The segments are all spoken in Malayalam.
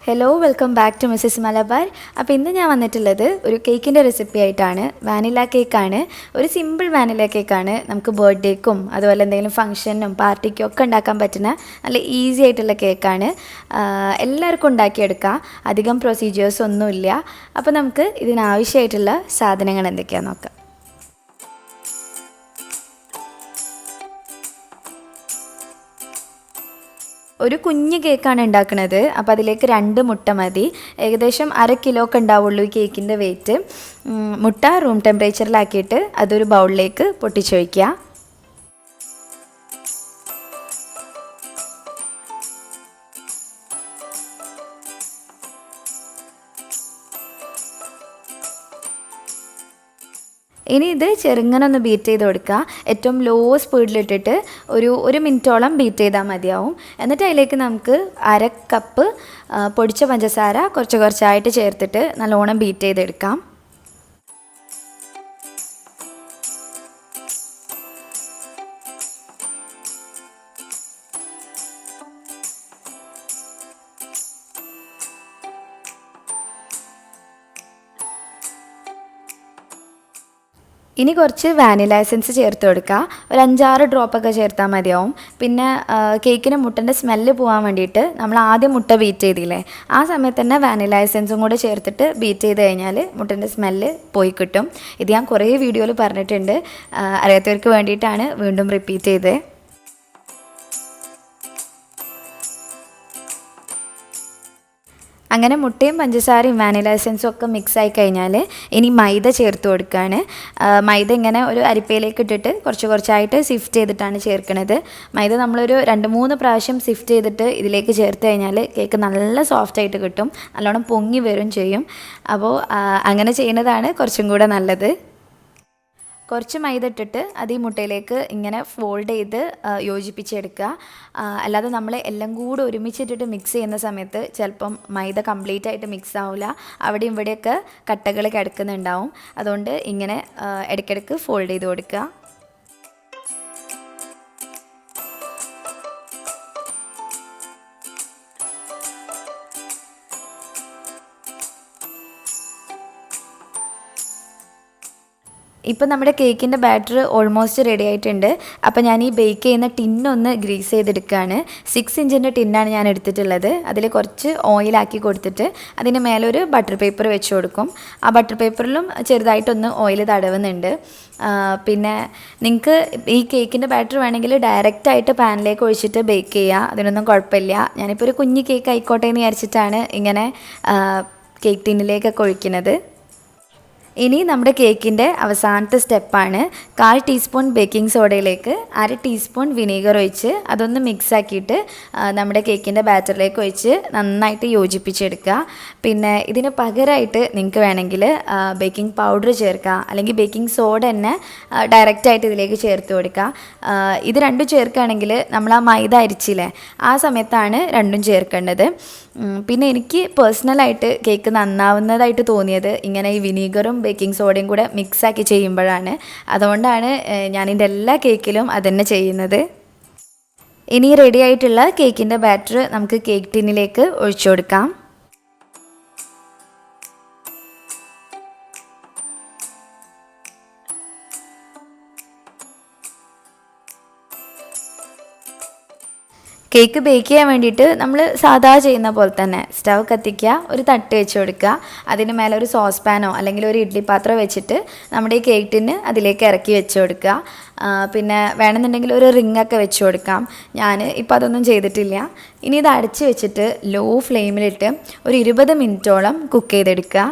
Hello, welcome back to Mrs Malabar. അപ്പോൾ ഇന്ന് ഞാൻ വന്നിട്ടുള്ളത് ഒരു കേക്കിൻ്റെ റെസിപ്പി ആയിട്ടാണ്. വാനില കേക്കാണ്. ഒരു സിമ്പിൾ വാനില കേക്കാണ്. നമുക്ക് ബർത്ത്ഡേക്കും അതുപോലെ എന്തെങ്കിലും ഫംഗ്ഷനും പാർട്ടിക്കും ഒക്കെ ഉണ്ടാക്കാൻ പറ്റുന്ന നല്ല ഈസി ആയിട്ടുള്ള കേക്കാണ്. എല്ലാവർക്കും ഉണ്ടാക്കിയെടുക്കാം. അധികം പ്രൊസീജിയേഴ്സ് ഒന്നുമില്ല. അപ്പോൾ നമുക്ക് ഇതിനാവശ്യമായിട്ടുള്ള സാധനങ്ങൾ എന്തൊക്കെയാണെന്ന് നോക്കാം. ഒരു കുഞ്ഞ് കേക്കാണ് ഉണ്ടാക്കുന്നത്. അപ്പോൾ അതിലേക്ക് 2 മുട്ട മതി. ഏകദേശം 1/2 കിലോ ഒക്കെ ഉണ്ടാവുള്ളൂ ഈ കേക്കിൻ്റെ വെയിറ്റ്. മുട്ട റൂം ടെമ്പറേച്ചറിലാക്കിയിട്ട് അതൊരു ബൗളിലേക്ക് പൊട്ടിച്ചൊഴിക്കുക. ഇനി ഇത് ചെറുങ്ങനെ ഒന്ന് ബീറ്റ് ചെയ്ത് കൊടുക്കുക. ഏറ്റവും ലോ സ്പീഡിലിട്ടിട്ട് ഒരു മിനിറ്റോളം ബീറ്റ് ചെയ്താൽ മതിയാവും. എന്നിട്ട് അതിലേക്ക് നമുക്ക് 1/2 കപ്പ് പൊടിച്ച പഞ്ചസാര കുറച്ചായിട്ട് ചേർത്തിട്ട് നല്ലോണം ബീറ്റ് ചെയ്തെടുക്കാം. ഇനി കുറച്ച് വാനില എസൻസ് ചേർത്ത് കൊടുക്കുക. ഒരു 5-6 ഡ്രോപ്പൊക്കെ ചേർത്താൽ മതിയാവും. പിന്നെ കേക്കിന് മുട്ടൻ്റെ സ്മെല്ല് പോകാൻ വേണ്ടിയിട്ട് നമ്മൾ ആദ്യം മുട്ട ബീറ്റ് ചെയ്തില്ലേ, ആ സമയത്ത് തന്നെ വാനില എസൻസും കൂടെ ചേർത്തിട്ട് ബീറ്റ് ചെയ്ത് കഴിഞ്ഞാൽ മുട്ടൻ്റെ സ്മെല്ല് പോയി കിട്ടും. ഇത് ഞാൻ കുറേ വീഡിയോയിൽ പറഞ്ഞിട്ടുണ്ട്. അറിയാത്തവർക്ക് വേണ്ടിയിട്ടാണ് വീണ്ടും റിപ്പീറ്റ് ചെയ്തത്. അങ്ങനെ മുട്ടയും പഞ്ചസാരയും വാനില എസൻസും ഒക്കെ മിക്സ് ആയി കഴിഞ്ഞാൽ ഇനി മൈദ ചേർത്ത് കൊടുക്കുകയാണ്. മൈദ ഇങ്ങനെ ഒരു അരിപ്പയിലേക്ക് ഇട്ടിട്ട് കുറച്ചായിട്ട് സിഫ്റ്റ് ചെയ്തിട്ടാണ് ചേർക്കുന്നത്. മൈദ നമ്മളൊരു 2-3 പ്രാവശ്യം സിഫ്റ്റ് ചെയ്തിട്ട് ഇതിലേക്ക് ചേർത്ത് കഴിഞ്ഞാൽ കേക്ക് നല്ല സോഫ്റ്റായിട്ട് കിട്ടും, നല്ലോണം പൊങ്ങി വരും ചെയ്യും. അപ്പോൾ അങ്ങനെ ചെയ്യുന്നതാണ് കുറച്ചും കൂടെ നല്ലത്. കുറച്ച് മൈദ ഇട്ടിട്ട് അത് ഈ മുട്ടയിലേക്ക് ഇങ്ങനെ ഫോൾഡ് ചെയ്ത് യോജിപ്പിച്ചെടുക്കുക. അല്ലാതെ നമ്മൾ എല്ലാം കൂടെ ഒരുമിച്ചിട്ടിട്ട് മിക്സ് ചെയ്യുന്ന സമയത്ത് ചിലപ്പം മൈദ കംപ്ലീറ്റ് ആയിട്ട് മിക്സ് ആവില്ല, അവിടെയും ഇവിടെയൊക്കെ കട്ടകൾ കിടക്കുന്നുണ്ടാവും. അതുകൊണ്ട് ഇങ്ങനെ ഇടയ്ക്കിടയ്ക്ക് ഫോൾഡ് ചെയ്ത് കൊടുക്കുക. ഇപ്പം നമ്മുടെ കേക്കിൻ്റെ ബാറ്റർ ഓൾമോസ്റ്റ് റെഡി ആയിട്ടുണ്ട്. അപ്പോൾ ഞാൻ ഈ ബേക്ക് ചെയ്യുന്ന ടിന്നൊന്ന് ഗ്രീസ് ചെയ്തെടുക്കുകയാണ്. 6 ഇഞ്ചിൻ്റെ ടിന്നാണ് ഞാൻ എടുത്തിട്ടുള്ളത്. അതിൽ കുറച്ച് ഓയിലാക്കി കൊടുത്തിട്ട് അതിന് മേലൊരു ബട്ടർ പേപ്പർ വെച്ച് കൊടുക്കും. ആ ബട്ടർ പേപ്പറിലും ചെറുതായിട്ടൊന്ന് ഓയിൽ തടവുന്നുണ്ട്. പിന്നെ നിങ്ങൾക്ക് ഈ കേക്കിൻ്റെ ബാറ്റർ വേണമെങ്കിൽ ഡയറക്റ്റായിട്ട് പാനിലേക്ക് ഒഴിച്ചിട്ട് ബേക്ക് ചെയ്യുക, അതിനൊന്നും കുഴപ്പമില്ല. ഞാനിപ്പോൾ ഒരു കുഞ്ഞ് കേക്ക് ആയിക്കോട്ടെ എന്ന് വിചാരിച്ചിട്ടാണ് ഇങ്ങനെ കേക്ക് ടിന്നിലേക്കൊക്കെ ഒഴിക്കുന്നത്. ഇനി നമ്മുടെ കേക്കിൻ്റെ അവസാനത്തെ സ്റ്റെപ്പാണ്. 1/4 ടീസ്പൂൺ ബേക്കിംഗ് സോഡയിലേക്ക് 1/2 ടീസ്പൂൺ വിനീഗർ ഒഴിച്ച് അതൊന്ന് മിക്സ് ആക്കിയിട്ട് നമ്മുടെ കേക്കിൻ്റെ ബാറ്ററിലേക്ക് ഒഴിച്ച് നന്നായിട്ട് യോജിപ്പിച്ചെടുക്കുക. പിന്നെ ഇതിന് പകരമായിട്ട് നിങ്ങൾക്ക് വേണമെങ്കിൽ ബേക്കിംഗ് പൗഡർ ചേർക്കുക, അല്ലെങ്കിൽ ബേക്കിംഗ് സോഡ തന്നെ ഡയറക്റ്റായിട്ട് ഇതിലേക്ക് ചേർത്ത് കൊടുക്കുക. ഇത് രണ്ടും ചേർക്കുകയാണെങ്കിൽ നമ്മൾ ആ മൈദ അരിച്ചില്ലേ, ആ സമയത്താണ് രണ്ടും ചേർക്കേണ്ടത്. പിന്നെ എനിക്ക് പേഴ്സണലായിട്ട് കേക്ക് നന്നാവുന്നതായിട്ട് തോന്നിയത് ഇങ്ങനെ ഈ വിനീഗറും ബേക്കിംഗ് സോഡയും കൂടെ മിക്സാക്കി ചെയ്യുമ്പോഴാണ്. അതുകൊണ്ടാണ് ഞാനിൻ്റെ എല്ലാ കേക്കിലും അതുതന്നെ ചെയ്യുന്നത്. ഇനി റെഡി ആയിട്ടുള്ള കേക്കിൻ്റെ ബാറ്റർ നമുക്ക് കേക്ക് ടിന്നിലേക്ക് ഒഴിച്ചു കൊടുക്കാം. കേക്ക് ബേക്ക് ചെയ്യാൻ വേണ്ടിയിട്ട് നമ്മൾ സാധാ ചെയ്യുന്ന പോലെ തന്നെ സ്റ്റവ് കത്തിക്കുക, ഒരു തട്ട് വെച്ച് കൊടുക്കുക. അതിന് മേലെ ഒരു സോസ് പാനോ അല്ലെങ്കിൽ ഒരു ഇഡ്ഡലി പാത്രം വെച്ചിട്ട് നമ്മുടെ ഈ കേക്ക് ടിന്ന് അതിലേക്ക് ഇറക്കി വെച്ച് കൊടുക്കുക. പിന്നെ വേണമെന്നുണ്ടെങ്കിൽ ഒരു റിങ്ങൊക്കെ വെച്ച് കൊടുക്കാം. ഞാൻ ഇപ്പോൾ അതൊന്നും ചെയ്തിട്ടില്ല. ഇനി ഇത് അടച്ച് വെച്ചിട്ട് ലോ ഫ്ലെയിമിലിട്ട് ഒരു 20 മിനിറ്റോളം കുക്ക് ചെയ്തെടുക്കുക.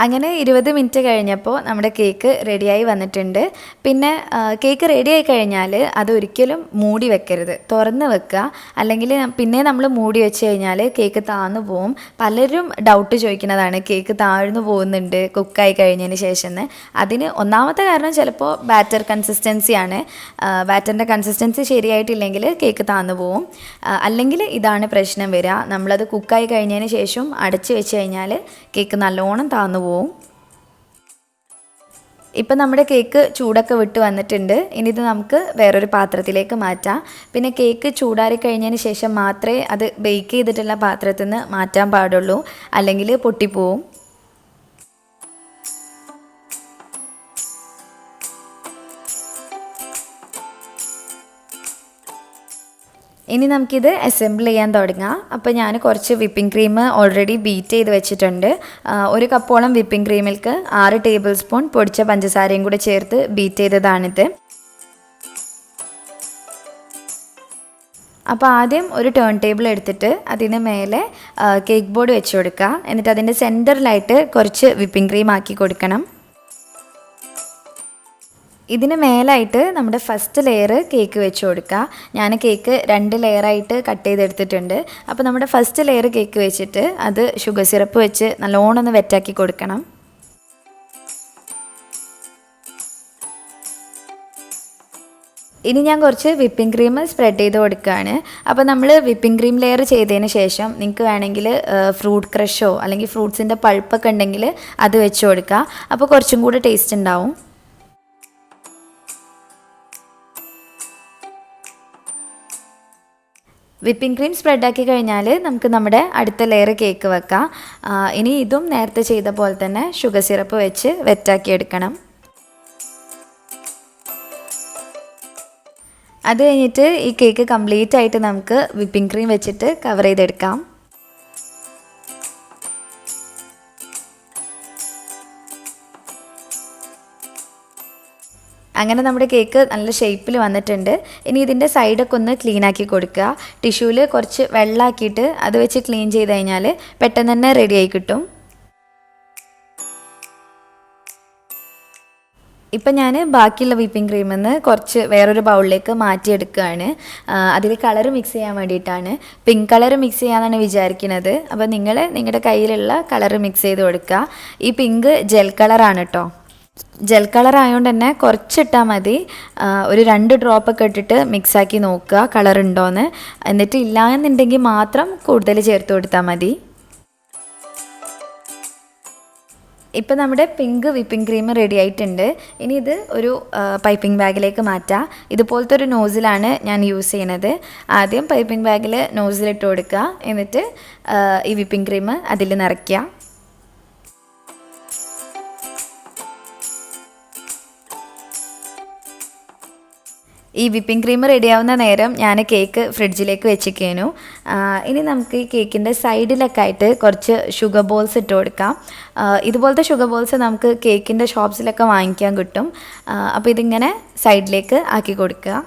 അങ്ങനെ 20 മിനിറ്റ് കഴിഞ്ഞപ്പോൾ നമ്മുടെ കേക്ക് റെഡിയായി വന്നിട്ടുണ്ട്. പിന്നെ കേക്ക് റെഡിയായി കഴിഞ്ഞാൽ അതൊരിക്കലും മൂടി വെക്കരുത്, തുറന്ന് വെക്കുക. അല്ലെങ്കിൽ പിന്നെ നമ്മൾ മൂടി വെച്ച് കഴിഞ്ഞാൽ കേക്ക് താഴ്ന്നു പോവും. പലരും ഡൗട്ട് ചോദിക്കുന്നതാണ്, കേക്ക് താഴ്ന്നു പോകുന്നുണ്ട് കുക്കായി കഴിഞ്ഞതിന് ശേഷം എന്ന്. അതിന് ഒന്നാമത്തെ കാരണം ചിലപ്പോൾ ബാറ്റർ കൺസിസ്റ്റൻസിയാണ്. ബാറ്ററിൻ്റെ കൺസിസ്റ്റൻസി ശരിയായിട്ടില്ലെങ്കിൽ കേക്ക് താഴ്ന്നു പോവും. അല്ലെങ്കിൽ ഇതാണ് പ്രശ്നം വരിക, നമ്മളത് കുക്കായി കഴിഞ്ഞതിന് ശേഷം അടച്ച് വെച്ച് കഴിഞ്ഞാൽ കേക്ക് നല്ലോണം താഴ്ന്നു പോവും. ഇപ്പം നമ്മുടെ കേക്ക് ചൂടൊക്കെ വിട്ട് വന്നിട്ടുണ്ട്. ഇനി ഇത് നമുക്ക് വേറൊരു പാത്രത്തിലേക്ക് മാറ്റാം. പിന്നെ കേക്ക് ചൂടാറി കഴിഞ്ഞതിന് ശേഷം മാത്രമേ അത് ബേക്ക് ചെയ്തിട്ടുള്ള പാത്രത്തിൽ നിന്ന് മാറ്റാൻ പാടുള്ളൂ, അല്ലെങ്കിൽ പൊട്ടിപ്പോവും. ഇനി നമുക്കിത് അസംബിൾ ചെയ്യാൻ തുടങ്ങാം. അപ്പോൾ ഞാൻ കുറച്ച് വിപ്പിംഗ് ക്രീം ഓൾറെഡി ബീറ്റ് ചെയ്ത് വെച്ചിട്ടുണ്ട്. 1 കപ്പോളം വിപ്പിംഗ് ക്രീമിലേക്ക് 6 ടേബിൾ സ്പൂൺ പൊടിച്ച പഞ്ചസാരയും കൂടെ ചേർത്ത് ബീറ്റ് ചെയ്തതാണിത്. അപ്പോൾ ആദ്യം ഒരു ടേൺ ടേബിൾ എടുത്തിട്ട് അതിന് മേലെ കേക്ക് ബോർഡ് വെച്ച് കൊടുക്കുക. എന്നിട്ട് അതിൻ്റെ സെൻറ്ററിലായിട്ട് കുറച്ച് വിപ്പിംഗ് ക്രീം ആക്കി കൊടുക്കണം. ഇതിന് മേലായിട്ട് നമ്മുടെ ഫസ്റ്റ് ലെയർ കേക്ക് വെച്ച് കൊടുക്കുക. ഞാൻ കേക്ക് 2 ലെയറായിട്ട് കട്ട് ചെയ്തെടുത്തിട്ടുണ്ട്. അപ്പോൾ നമ്മുടെ ഫസ്റ്റ് ലെയർ കേക്ക് വെച്ചിട്ട് അത് ഷുഗർ സിറപ്പ് വെച്ച് നല്ലോണം ഒന്ന് വെറ്റാക്കി കൊടുക്കണം. ഇനി ഞാൻ കുറച്ച് വിപ്പിംഗ് ക്രീം സ്പ്രെഡ് ചെയ്ത് കൊടുക്കുകയാണ്. അപ്പോൾ നമ്മൾ വിപ്പിംഗ് ക്രീം ലെയർ ചെയ്തതിന് ശേഷം നിങ്ങൾക്ക് വേണമെങ്കിൽ ഫ്രൂട്ട് ക്രഷോ അല്ലെങ്കിൽ ഫ്രൂട്ട്സിൻ്റെ പൾപ്പൊക്കെ ഉണ്ടെങ്കിൽ അത് വെച്ച് കൊടുക്കുക. അപ്പോൾ കുറച്ചും കൂടി ടേസ്റ്റ് ഉണ്ടാവും. വിപ്പിംഗ് ക്രീം സ്പ്രെഡാക്കി കഴിഞ്ഞാൽ നമുക്ക് നമ്മുടെ അടുത്ത ലെയർ കേക്ക് വെക്കാം. ഇനി ഇതും നേരത്തെ ചെയ്ത പോലെ തന്നെ ഷുഗർ സിറപ്പ് വെച്ച് വെറ്റാക്കി എടുക്കണം. അത് കഴിഞ്ഞിട്ട് ഈ കേക്ക് കംപ്ലീറ്റ് ആയിട്ട് നമുക്ക് വിപ്പിംഗ് ക്രീം വെച്ചിട്ട് കവർ ചെയ്തെടുക്കാം. അങ്ങനെ നമ്മുടെ കേക്ക് നല്ല ഷേപ്പിൽ വന്നിട്ടുണ്ട്. ഇനി ഇതിൻ്റെ സൈഡൊക്കെ ഒന്ന് ക്ലീൻ ആക്കി കൊടുക്കുക. ടിഷ്യൂവിൽ കുറച്ച് വെള്ളമാക്കിയിട്ട് അത് വെച്ച് ക്ലീൻ ചെയ്ത് കഴിഞ്ഞാൽ പെട്ടെന്ന് തന്നെ റെഡിയായി കിട്ടും. ഇപ്പം ഞാൻ ബാക്കിയുള്ള വിപ്പിംഗ് ക്രീമിൽ നിന്ന് കുറച്ച് വേറൊരു ബൗളിലേക്ക് മാറ്റിയെടുക്കുകയാണ്. അതിൽ കളർ മിക്സ് ചെയ്യാൻ വേണ്ടിയിട്ടാണ്. പിങ്ക് കളർ മിക്സ് ചെയ്യാമെന്നാണ് വിചാരിക്കുന്നത്. അപ്പോൾ നിങ്ങൾ നിങ്ങളുടെ കയ്യിലുള്ള കളർ മിക്സ് ചെയ്ത് കൊടുക്കുക. ഈ പിങ്ക് ജെൽ കളറാണ് കേട്ടോ. ജെൽ കളർ ആയതുകൊണ്ട് തന്നെ കുറച്ചിട്ടാൽ മതി. ഒരു 2 ഡ്രോപ്പൊക്കെ ഇട്ടിട്ട് മിക്സാക്കി നോക്കുക കളർ ഉണ്ടോയെന്ന്. എന്നിട്ട് ഇല്ല എന്നുണ്ടെങ്കിൽ മാത്രം കൂടുതൽ ചേർത്ത് കൊടുത്താൽ മതി. ഇപ്പം നമ്മുടെ പിങ്ക് വിപ്പിംഗ് ക്രീം റെഡി ആയിട്ടുണ്ട്. ഇനി ഇത് ഒരു പൈപ്പിംഗ് ബാഗിലേക്ക് മാറ്റാം. ഇതുപോലത്തെ ഒരു നോസിലാണ് ഞാൻ യൂസ് ചെയ്യണത്. ആദ്യം പൈപ്പിംഗ് ബാഗിൽ നോസിലിട്ട് കൊടുക്കുക. എന്നിട്ട് ഈ വിപ്പിംഗ് ക്രീം അതിൽ നിറയ്ക്കുക. ഈ വിപ്പിംഗ് ക്രീം റെഡിയാവുന്ന നേരം ഞാൻ കേക്ക് ഫ്രിഡ്ജിലേക്ക് വെച്ചിരിക്കുന്നു. ഇനി നമുക്ക് ഈ കേക്കിൻ്റെ സൈഡിലൊക്കെ ആയിട്ട് കുറച്ച് ഷുഗർ ബോൾസ് ഇട്ട് കൊടുക്കാം. ഇതുപോലത്തെ ഷുഗർ ബോൾസ് നമുക്ക് കേക്കിൻ്റെ ഷോപ്സിലൊക്കെ വാങ്ങിക്കാൻ കിട്ടും. അപ്പോൾ ഇതിങ്ങനെ സൈഡിലേക്ക് ആക്കി കൊടുക്കുക.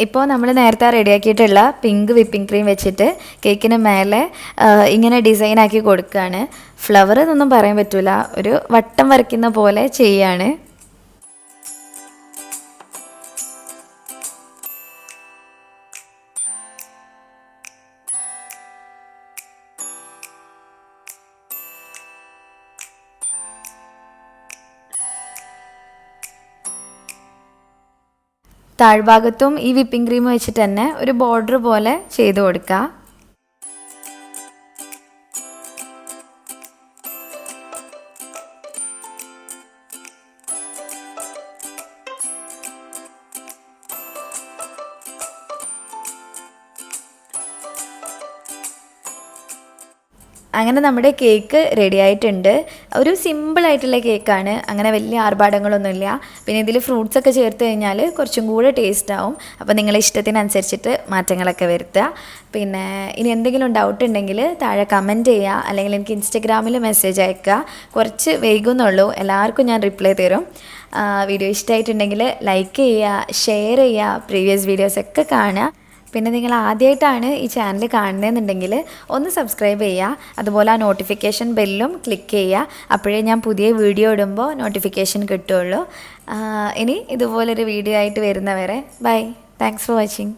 ഇപ്പോൾ നമ്മൾ നേരത്തെ റെഡിയാക്കിയിട്ടുള്ള പിങ്ക് വിപ്പിംഗ് ക്രീം വെച്ചിട്ട് കേക്കിന് മേലെ ഇങ്ങനെ ഡിസൈനാക്കി കൊടുക്കുകയാണ്. ഫ്ലവർ എന്നൊന്നും പറയാൻ പറ്റില്ല, ഒരു വട്ടം വരയ്ക്കുന്ന പോലെ ചെയ്യാണ്. താഴ്ഭാഗത്തും ഈ വിപ്പിംഗ് ക്രീം വെച്ചിട്ട് തന്നെ ഒരു ബോർഡർ പോലെ ചെയ്ത് കൊടുക്കുക. അങ്ങനെ നമ്മുടെ കേക്ക് റെഡി ആയിട്ടുണ്ട്. ഒരു സിമ്പിളായിട്ടുള്ള കേക്കാണ്, അങ്ങനെ വലിയ ആർഭാടങ്ങളൊന്നുമില്ല. പിന്നെ ഇതിൽ ഫ്രൂട്ട്സൊക്കെ ചേർത്ത് കഴിഞ്ഞാൽ കുറച്ചും കൂടെ ടേസ്റ്റ് ആവും. അപ്പോൾ നിങ്ങളുടെ ഇഷ്ടത്തിനനുസരിച്ചിട്ട് മാറ്റങ്ങളൊക്കെ വരുത്തുക. പിന്നെ ഇനി എന്തെങ്കിലും ഡൗട്ട് ഉണ്ടെങ്കിൽ താഴെ കമൻറ്റ് ചെയ്യുക, അല്ലെങ്കിൽ എനിക്ക് ഇൻസ്റ്റഗ്രാമിൽ മെസ്സേജ് അയക്കുക. കുറച്ച് വൈകുന്നുള്ളൂ, എല്ലാവർക്കും ഞാൻ റിപ്ലൈ തരും. വീഡിയോ ഇഷ്ടമായിട്ടുണ്ടെങ്കിൽ ലൈക്ക് ചെയ്യുക, ഷെയർ ചെയ്യുക, പ്രീവിയസ് വീഡിയോസൊക്കെ കാണുക. പിന്നെ നിങ്ങൾ ആദ്യമായിട്ടാണ് ഈ ചാനൽ കാണുന്നതെന്നുണ്ടെങ്കിൽ ഒന്ന് സബ്സ്ക്രൈബ് ചെയ്യുക. അതുപോലെ ആ നോട്ടിഫിക്കേഷൻ ബെല്ലും ക്ലിക്ക് ചെയ്യുക. അപ്പോഴേ ഞാൻ പുതിയ വീഡിയോ ഇടുമ്പോൾ നോട്ടിഫിക്കേഷൻ കിട്ടുള്ളൂ. ഇനി ഇതുപോലൊരു വീഡിയോ ആയിട്ട് വരുന്നവരെ ബൈ. Thanks for watching.